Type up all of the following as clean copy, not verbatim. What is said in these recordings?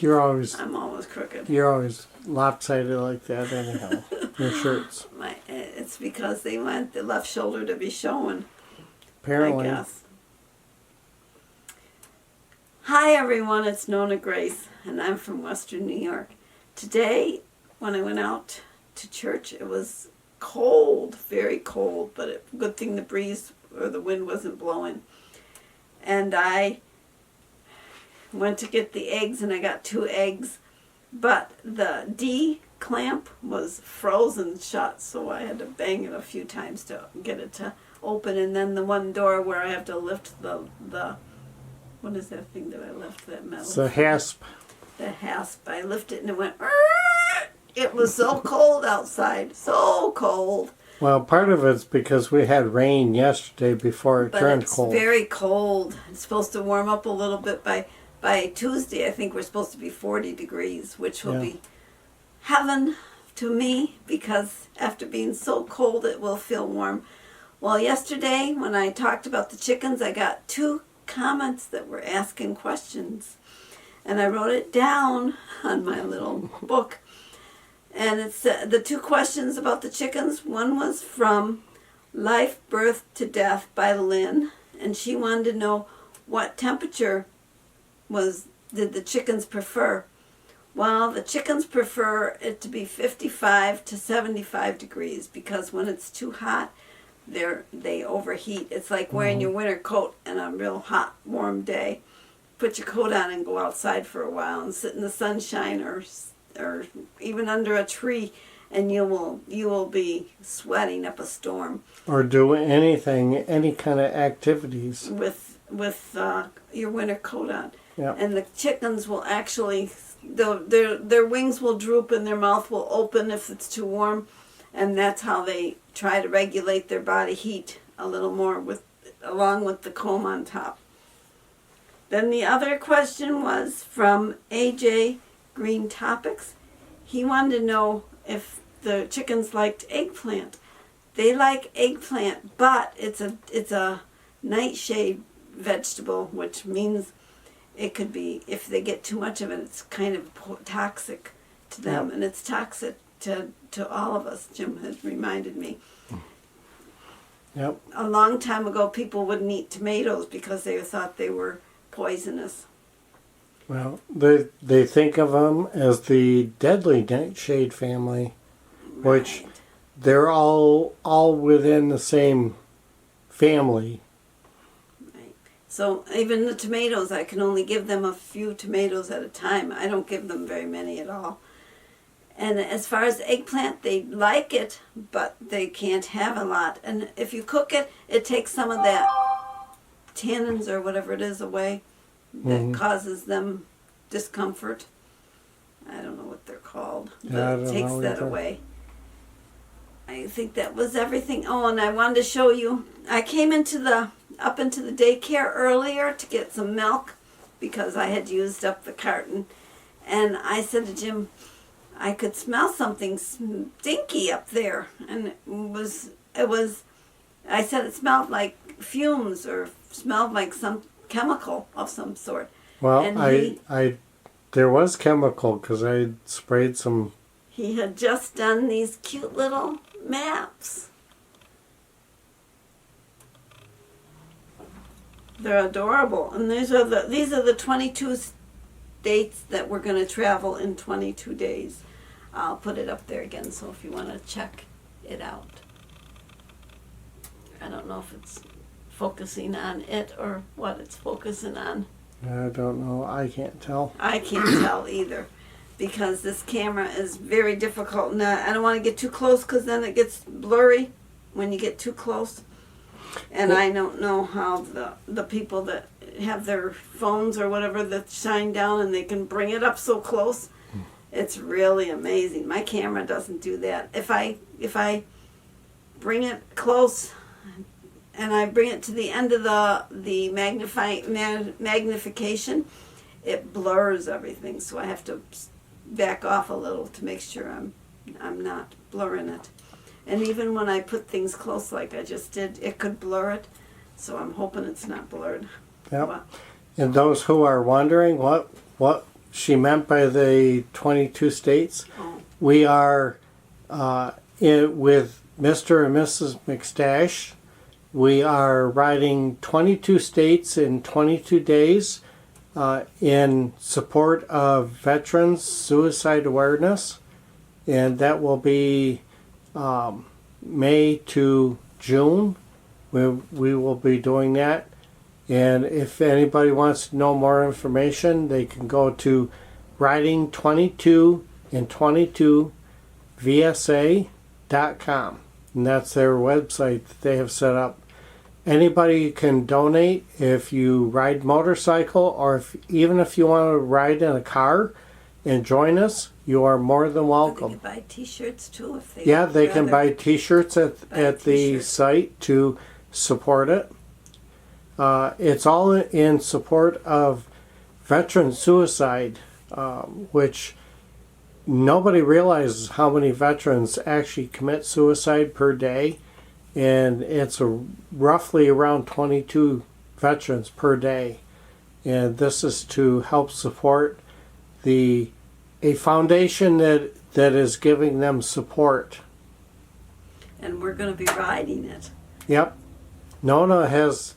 I'm always crooked. You're always lopsided like that anyhow. Your shirts. It's because they want the left shoulder to be showing. Apparently. I guess. Hi everyone, it's NonnaGrace, and I'm from Western New York. Today, when I went out to church, it was cold, very cold, but good thing the breeze or the wind wasn't blowing. And I went to get the eggs, and I got 2 eggs, but the D clamp was frozen shut, so I had to bang it a few times to get it to open. And then the one door where I have to lift the what is that thing that I lift, that metal? It's a hasp. The hasp. I lifted it and it went, it was so cold outside, so cold. Well, part of it's because we had rain yesterday before it turned cold. But it's very cold. It's supposed to warm up a little bit by Tuesday. I think we're supposed to be 40 degrees, which will be heaven to me, because after being so cold it will feel warm. Well, yesterday when I talked about the chickens, I got 2 comments that were asking questions, and I wrote it down on my little book. And it's the 2 questions about the chickens. One was from Life, Birth to Death by Lynn, and she wanted to know what temperature did the chickens prefer. Well, the chickens prefer it to be 55 to 75 degrees, because when it's too hot, they overheat. It's like wearing your winter coat on a real hot, warm day. Put your coat on and go outside for a while and sit in the sunshine or even under a tree, and you will be sweating up a storm. Or do anything, any kind of activities with your winter coat on. Yeah. And the chickens will actually, their wings will droop and their mouth will open if it's too warm. And that's how they try to regulate their body heat a little more, along with the comb on top. Then the other question was from AJ Green Topics. He wanted to know if the chickens liked eggplant. They like eggplant, but it's a nightshade vegetable, which means it could be, if they get too much of it, it's kind of toxic to them, and it's toxic to all of us. Jim has reminded me. Yep. A long time ago, people wouldn't eat tomatoes because they thought they were poisonous. Well, they think of them as the deadly nightshade family, which they're all within the same family. Right. So even the tomatoes, I can only give them a few tomatoes at a time. I don't give them very many at all. And as far as eggplant, they like it, but they can't have a lot. And if you cook it, it takes some of that tannins or whatever it is away that causes them discomfort. I don't know what they're called, but it takes that away. I think that was everything. Oh, and I wanted to show you, I came up into the daycare earlier to get some milk because I had used up the carton. And I said to Jim, I could smell something stinky up there, and it was. I said it smelled like fumes or smelled like some chemical of some sort. Well, there was chemical because I sprayed some. He had just done these cute little maps. They're adorable, and these are the 22 states that we're going to travel in 22 days. I'll put it up there again, so if you want to check it out. I don't know if it's focusing on it or what it's focusing on. I don't know. I can't tell. I can't tell either, because this camera is very difficult. And I don't want to get too close, because then it gets blurry when you get too close. And I don't know how the people that have their phones or whatever that shine down and they can bring it up so close. It's really amazing. My camera doesn't do that. If I bring it close and I bring it to the end of the magnification, it blurs everything. So I have to back off a little to make sure I'm not blurring it. And even when I put things close like I just did, it could blur it. So I'm hoping it's not blurred. Yep. And those who are wondering, what she meant by the 22 states. Oh. We are with Mr. and Mrs. McStache. We are riding 22 states in 22 days in support of veterans suicide awareness. And that will be May to June. We will be doing that. And if anybody wants to know more information, they can go to riding 22 in 22 VSA.com. And that's their website that they have set up. Anybody can donate if you ride motorcycle, or even if you want to ride in a car and join us, you are more than welcome. They can buy T-shirts too if they. Yeah, they can buy T-shirts at the site to support it. It's all in support of veteran suicide, which nobody realizes how many veterans actually commit suicide per day, and it's roughly around 22 veterans per day. And this is to help support a foundation that is giving them support. And we're going to be riding it. Yep. Nonna has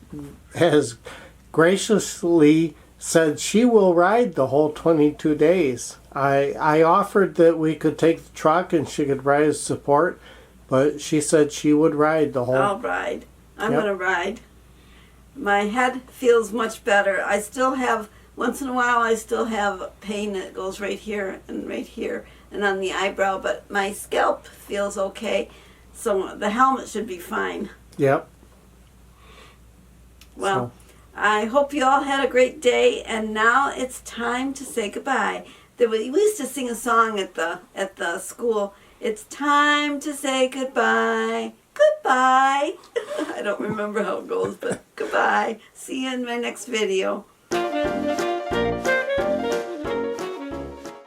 graciously said she will ride the whole 22 days. I offered that we could take the truck and she could ride as support, but she said she would ride the whole. I'll ride. I'm going to ride. My head feels much better. I still have, once in a while, I still have pain that goes right here and on the eyebrow, but my scalp feels okay. So the helmet should be fine. Yep. Well, I hope you all had a great day, and now it's time to say goodbye. We used to sing a song at the school. It's time to say goodbye. Goodbye. I don't remember how it goes, but goodbye. See you in my next video.